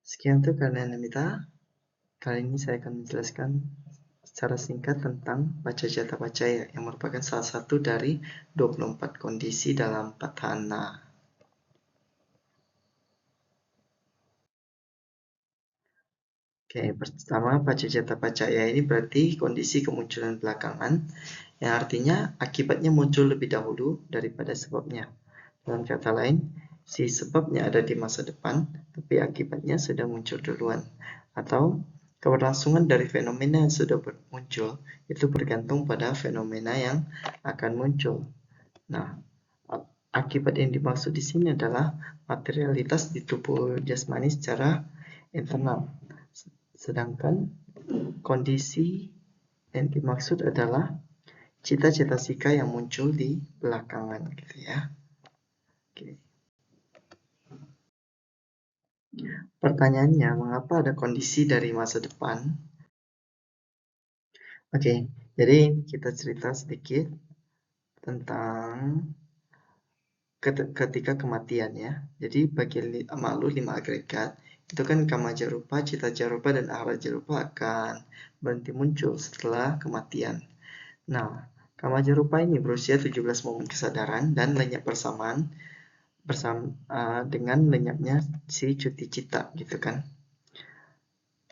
Sekian untuk kalian Namita. Kali ini saya akan menjelaskan secara singkat tentang baca jata pacaya yang merupakan salah satu dari 24 kondisi dalam Patthana. Oke, pertama baca jata pacaya ini berarti kondisi kemunculan belakangan yang artinya akibatnya muncul lebih dahulu daripada sebabnya. Dengan kata lain, si sebabnya ada di masa depan, tapi akibatnya sudah muncul duluan. Atau keberlangsungan dari fenomena yang sudah muncul itu bergantung pada fenomena yang akan muncul. Nah, akibat yang dimaksud di sini adalah materialitas di tubuh jasmani secara internal. Sedangkan kondisi yang dimaksud adalah cita-cita sika yang muncul di belakangan gitu ya. Oke. Pertanyaannya, mengapa ada kondisi dari masa depan? Oke, jadi kita cerita sedikit tentang ketika kematian ya. Jadi bagi makhluk 5 agregat, itu kan kamaja rupa, cita jarupa, dan aharaja rupa akan berhenti muncul setelah kematian. Nah, kamaja rupa ini berusia 17 momen kesadaran dan lenyap bersamaan dengan lenyapnya si cuti cita gitu kan.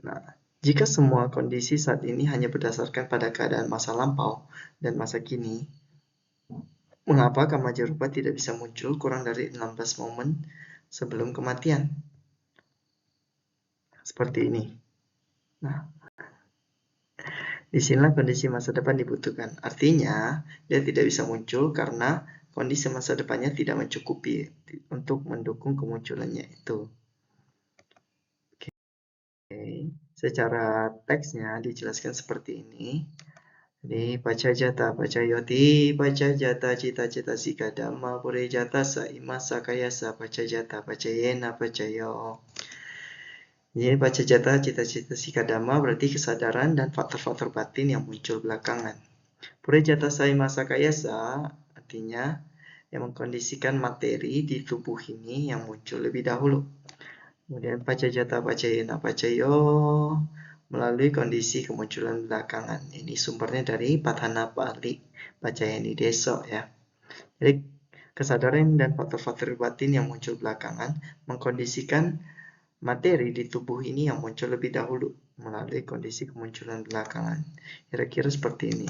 Nah, jika semua kondisi saat ini hanya berdasarkan pada keadaan masa lampau dan masa kini, mengapa kamaja rupa tidak bisa muncul kurang dari 16 momen sebelum kematian? Seperti ini. Nah, disinilah kondisi masa depan dibutuhkan. Artinya, dia tidak bisa muncul karena kondisi masa depannya tidak mencukupi untuk mendukung kemunculannya itu. Oke. Secara teksnya dijelaskan seperti ini. Jadi baca jata, baca yoti, baca jata, cita-cita sika dhamma, pure jata, saima, sakayasa, baca jata, baca yena, baca yo. Jadi baca jata, cita-cita sika dhamma berarti kesadaran dan faktor-faktor batin yang muncul belakangan. Pure jata, saima, sakayasa artinya yang mengkondisikan materi di tubuh ini yang muncul lebih dahulu. Kemudian baca jata, baca yena, baca yo melalui kondisi kemunculan belakangan. Ini sumbernya dari Patthana Pali Pacayani Deso ya. Jadi kesadaran dan faktor-faktor batin yang muncul belakangan mengkondisikan materi di tubuh ini yang muncul lebih dahulu melalui kondisi kemunculan belakangan. Kira-kira seperti ini.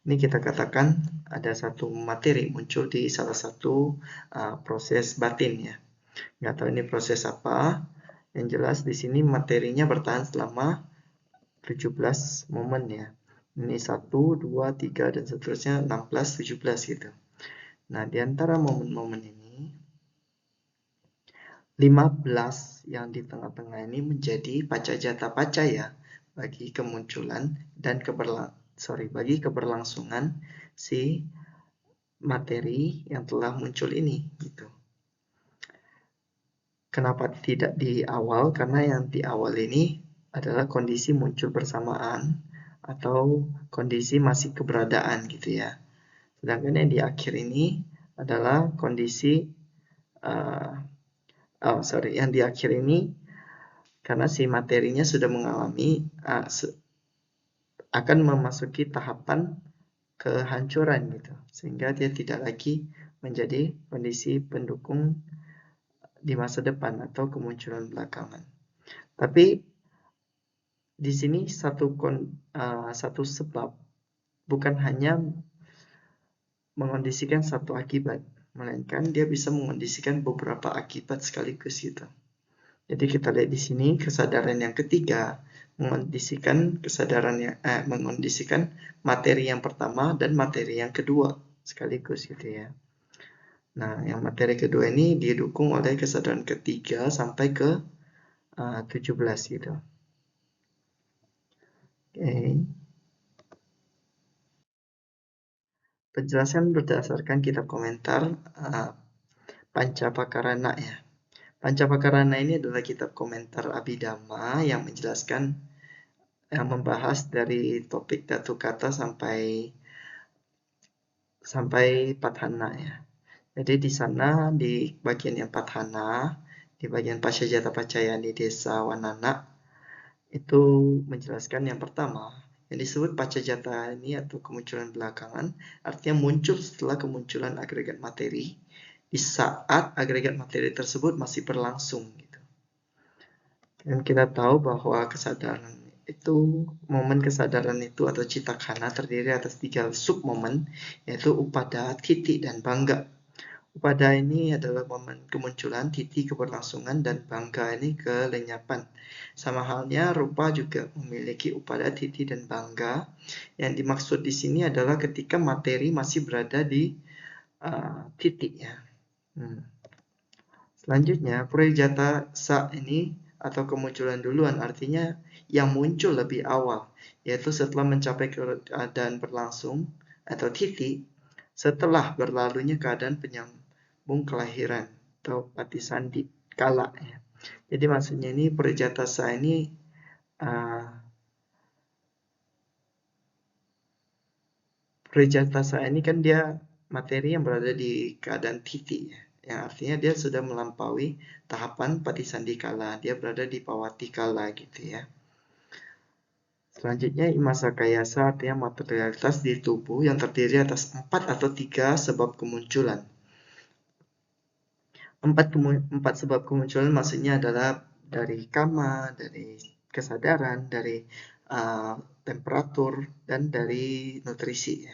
Ini kita katakan ada satu materi muncul di salah satu proses batin ya. Nggak tahu ini proses apa. Yang jelas di sini materinya bertahan selama 17 momen ya. Ini 1, 2, 3, dan seterusnya 16, 17 gitu. Nah, di antara momen-momen ini, 15 yang di tengah-tengah ini menjadi pacajata pacaya bagi kemunculan dan bagi keberlangsungan si materi yang telah muncul ini gitu. Kenapa tidak di awal? Karena yang di awal ini adalah kondisi muncul bersamaan atau kondisi masih keberadaan gitu ya. Sedangkan yang di akhir ini adalah kondisi yang di akhir ini karena si materinya sudah mengalami akan memasuki tahapan kehancuran gitu, sehingga dia tidak lagi menjadi kondisi pendukung di masa depan atau kemunculan belakangan. Tapi di sini satu sebab bukan hanya mengondisikan satu akibat, melainkan dia bisa mengondisikan beberapa akibat sekaligus gitu. Jadi kita lihat di sini kesadaran yang ketiga mengondisikan materi yang pertama dan materi yang kedua sekaligus gitu ya. Nah, yang materi kedua ini didukung oleh kesadaran ketiga sampai ke 17 gitu. Oke. Penjelasan berdasarkan kitab komentar Pancapakarana ya. Pancapakarana ini adalah kitab komentar Abhidhamma yang menjelaskan yang membahas dari topik datu kata sampai Patthana ya. Jadi di sana di bagian yang Patthana di bagian Pasyajata Pacayani Desa Wanana itu menjelaskan yang pertama, yang disebut Pasyajata ini atau kemunculan belakangan, artinya muncul setelah kemunculan agregat materi di saat agregat materi tersebut masih berlangsung. Gitu. Dan kita tahu bahwa kesadaran itu, momen kesadaran itu atau citakana terdiri atas 3 submomen, yaitu upada, titi, dan bangga. Upada ini adalah momen kemunculan, titi keberlangsungan, dan bangga ini kelenyapan. Sama halnya rupa juga memiliki upada, titi, dan bangga. Yang dimaksud di sini adalah ketika materi masih berada di titik ya. Selanjutnya, Purejata sa ini atau kemunculan duluan artinya yang muncul lebih awal, yaitu setelah mencapai keadaan berlangsung atau titik setelah berlalunya keadaan penyambung kelahiran atau patisandi kala. Ya. Jadi maksudnya ini Purejata sa ini Purejata sa ini kan dia materi yang berada di keadaan titik ya. Yang artinya dia sudah melampaui tahapan patisandi kala, dia berada di pawati kala gitu ya. Selanjutnya imasakayasa artinya materialitas di tubuh yang terdiri atas 4 atau 3 sebab kemunculan. 4 sebab kemunculan maksudnya adalah dari kama, dari kesadaran, dari temperatur, dan dari nutrisi ya.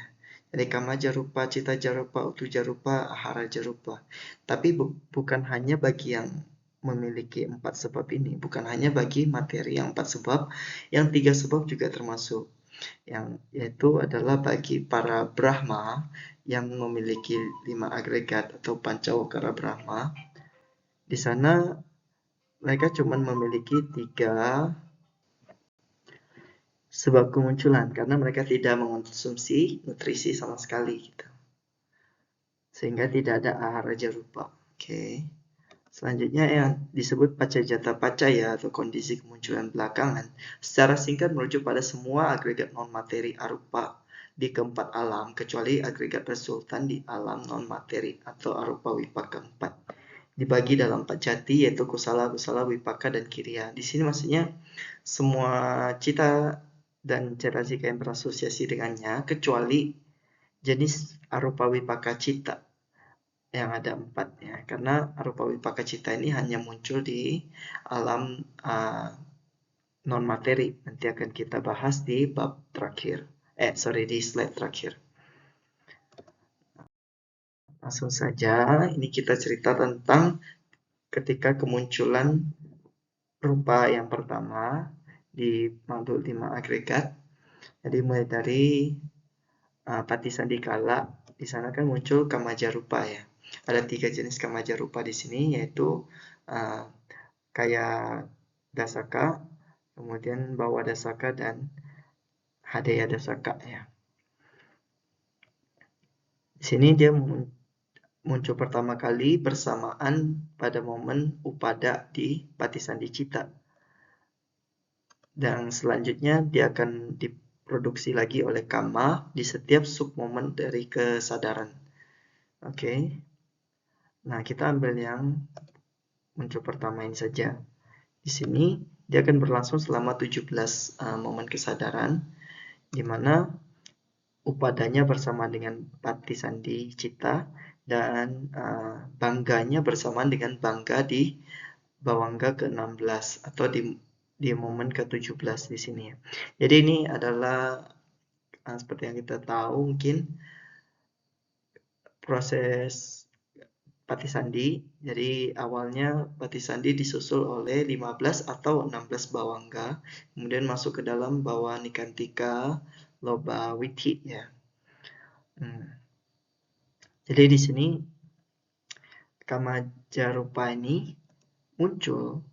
Jadi kama jarupa, cita jarupa, utu jarupa, ahara jarupa. Tapi bukan hanya bagi yang memiliki 4 sebab ini, bukan hanya bagi materi yang 4 sebab, yang 3 sebab juga termasuk. Yang yaitu adalah bagi para Brahma yang memiliki 5 agregat atau Pancawakara Brahma. Di sana mereka cuma memiliki 3 sebab kemunculan karena mereka tidak mengonsumsi nutrisi sama sekali gitu. Sehingga tidak ada ahara jarupa. Oke. Selanjutnya yang disebut Paccajata Pacaya atau kondisi kemunculan belakangan secara singkat merujuk pada semua agregat non-materi arupa di keempat alam kecuali agregat resultan di alam non-materi atau arupa wipaka 4. Dibagi dalam 4 jati yaitu kusala, wipaka, dan kiriya. Di sini maksudnya semua cita dan cetasika yang berasosiasi dengannya kecuali jenis arupa wipaka cita yang ada 4 ya, karena arupa wipaka cita ini hanya muncul di alam non materi. Nanti akan kita bahas di bab terakhir. Di slide terakhir. Langsung saja, ini kita cerita tentang ketika kemunculan rupa yang pertama di makhluk 5 agregat. Jadi mulai dari Patisandi kala, di sana kan muncul kamajarupa ya. Ada 3 jenis kamajarupa di sini yaitu kaya dasaka, kemudian bawa dasaka, dan hadeya dasaka ya. Di sini dia muncul pertama kali bersamaan pada momen upada di Patisandi Cita. Dan selanjutnya dia akan diproduksi lagi oleh kama di setiap submomen dari kesadaran. Oke. Nah, kita ambil yang muncul pertama ini saja. Di sini dia akan berlangsung selama 17 momen kesadaran, di mana upadanya bersama dengan patisandi cita dan bangganya bersamaan dengan bangga di bawangga ke-16 atau di momen ke-17 di sini. Jadi ini adalah seperti yang kita tahu mungkin proses Patisandi. Jadi awalnya Patisandi disusul oleh 15 atau 16 bawangga, kemudian masuk ke dalam bawa nikantika loba witi ya. Jadi di sini kamajarupa ini muncul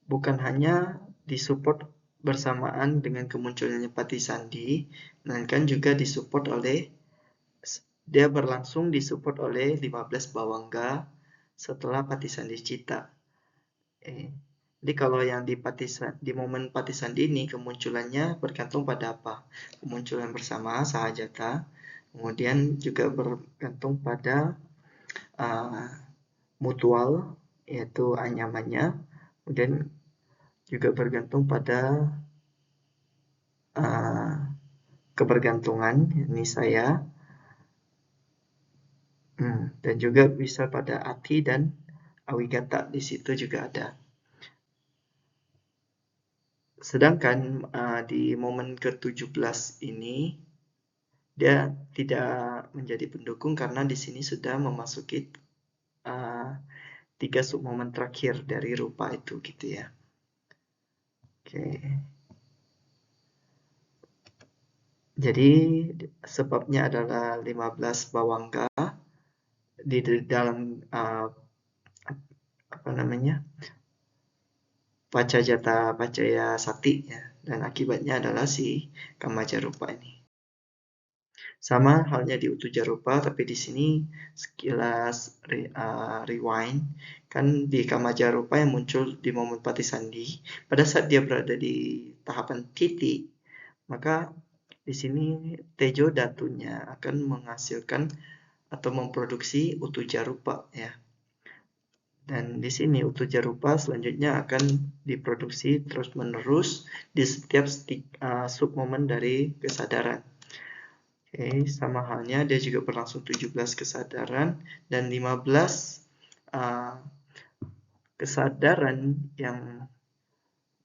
bukan hanya disupport bersamaan dengan kemunculannya Patisandi, melainkan juga disupport oleh dia berlangsung disupport oleh 15 bawangga setelah Patisandi Cita. Jadi kalau yang di momen Patisandi ini kemunculannya bergantung pada apa? Kemunculan bersama sahajata, kemudian juga bergantung pada mutual yaitu anyamannya, kemudian juga bergantung pada kebergantungan, ini saya, dan juga bisa pada ati dan awigata, di situ juga ada. Sedangkan di momen ke-17 ini dia tidak menjadi pendukung karena di sini sudah memasuki 3 submomen terakhir dari rupa itu gitu ya. Oke. Jadi sebabnya adalah 15 bawangga di dalam Pacajata Pacaya Sati ya, dan akibatnya adalah si Kamajarupa ini. Sama halnya di Utujarupa, tapi di sini sekilas rewind, kan di Kamajarupa yang muncul di momen Patisandi, pada saat dia berada di tahapan titik, maka di sini Tejo Datunya akan menghasilkan atau memproduksi Utujarupa ya. Dan di sini Utujarupa selanjutnya akan diproduksi terus-menerus di setiap submomen dari kesadaran. Oke, sama halnya dia juga berlangsung 17 kesadaran dan 15 kesadaran yang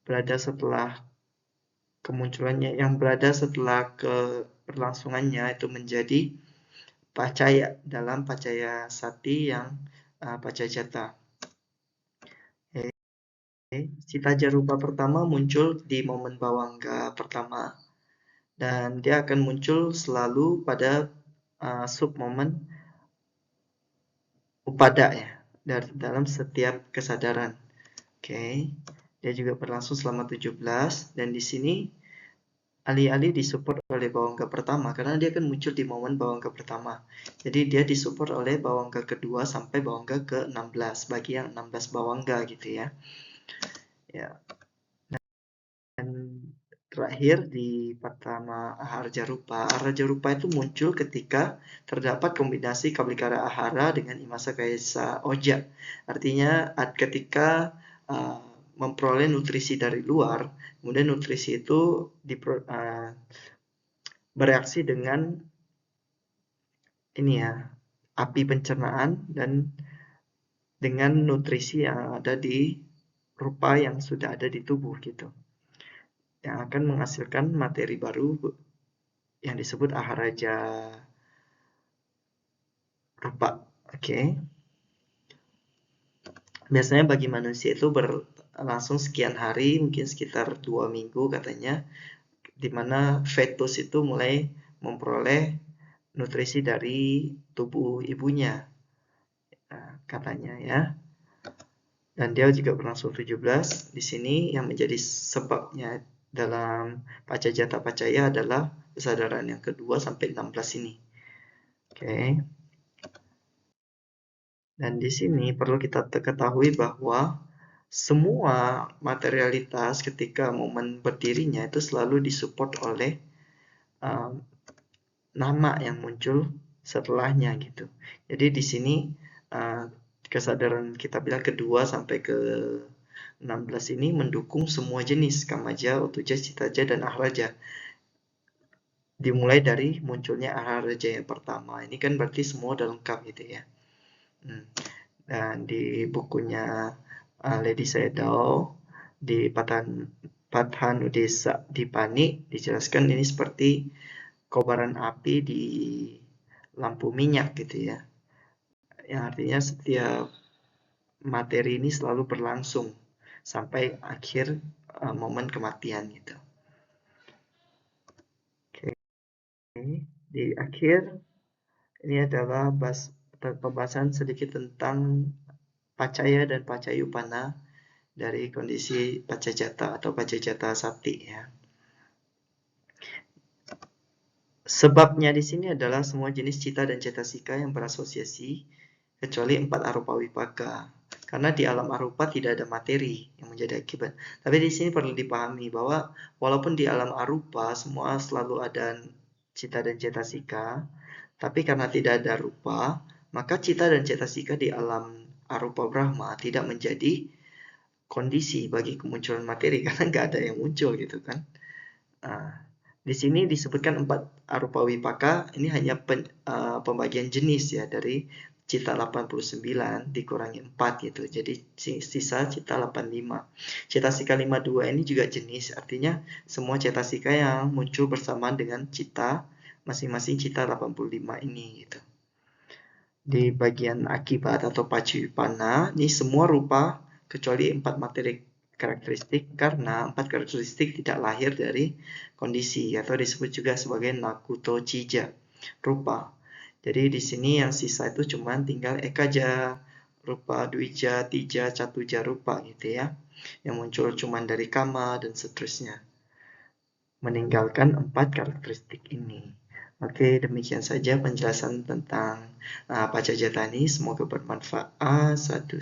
berada setelah kemunculannya, yang berada setelah keberlangsungannya itu menjadi pacaya dalam Pacaya Sati yang Pacajata. Cita Jarupa pertama muncul di momen Bawangga pertama, dan dia akan muncul selalu pada submomen Upada ya, dalam setiap kesadaran. Oke, dia juga berlangsung selama 17, dan di sini alih-alih disupport oleh Bawangga pertama, karena dia akan muncul di momen Bawangga pertama. Jadi dia disupport oleh Bawangga kedua sampai Bawangga ke-16, bagi yang 16 Bawangga gitu ya. Ya. Dan terakhir di Patama Aharja Rupa. Aharja Rupa itu muncul ketika terdapat kombinasi Kablikara Ahara dengan Imasa Kaisa Oja. Artinya ketika memperoleh nutrisi dari luar, kemudian nutrisi itu bereaksi dengan ini ya, api pencernaan dan dengan nutrisi yang ada di rupa yang sudah ada di tubuh gitu, yang akan menghasilkan materi baru yang disebut aharaja rupa. Oke. Biasanya bagi manusia itu berlangsung sekian hari, mungkin sekitar 2 minggu katanya, di mana fetus itu mulai memperoleh nutrisi dari tubuh ibunya, katanya ya. Dan dia juga berlangsung 17. Di sini yang menjadi sebabnya dalam Pacajata Pacaya adalah kesadaran yang kedua sampai 16 ini. Oke. Dan di sini perlu kita ketahui bahwa semua materialitas ketika momen berdirinya itu selalu disupport oleh nama yang muncul setelahnya gitu. Jadi di sini kesadaran kita bilang kedua sampai ke 16 ini mendukung semua jenis Kamaja, Utuja, Citaja, dan Ahraja. Dimulai dari munculnya Ahraja yang pertama. Ini kan berarti semua udah lengkap gitu ya. Dan di bukunya Lady Sedao, di Pathanudesa Dipani, dijelaskan ini seperti kobaran api di lampu minyak gitu ya. Yang artinya setiap materi ini selalu berlangsung sampai akhir momen kematian gitu. Oke. Di akhir ini adalah pembahasan sedikit tentang Pacaya dan Pacayupana dari kondisi Pacajata atau Pacajata Sati ya. Sebabnya di sini adalah semua jenis cita dan cetasika yang berasosiasi kecuali 4 arupa wipaka. Karena di alam arupa tidak ada materi yang menjadi akibat. Tapi di sini perlu dipahami bahwa walaupun di alam arupa semua selalu ada cita dan cetasika, tapi karena tidak ada rupa, maka cita dan cetasika di alam arupa Brahma tidak menjadi kondisi bagi kemunculan materi karena nggak ada yang muncul gitu kan. Di sini disebutkan 4 arupa wipaka, ini hanya pembagian jenis ya dari cita 89 dikurangi 4 gitu. Jadi sisa cita 85. Cetasika 52 ini juga jenis, artinya semua cetasika yang muncul bersamaan dengan cita masing-masing cita 85 ini gitu. Di bagian akibat atau paciwipana, ini semua rupa kecuali 4 materi karakteristik karena 4 karakteristik tidak lahir dari kondisi atau disebut juga sebagai nakuto cija rupa. Jadi di sini yang sisa itu cuma tinggal ekaja, rupa, dwija, tija, catuja rupa gitu ya. Yang muncul cuma dari kama dan seterusnya. Meninggalkan 4 karakteristik ini. Oke, demikian saja penjelasan tentang Pacajatani. Semoga bermanfaat. Sadu.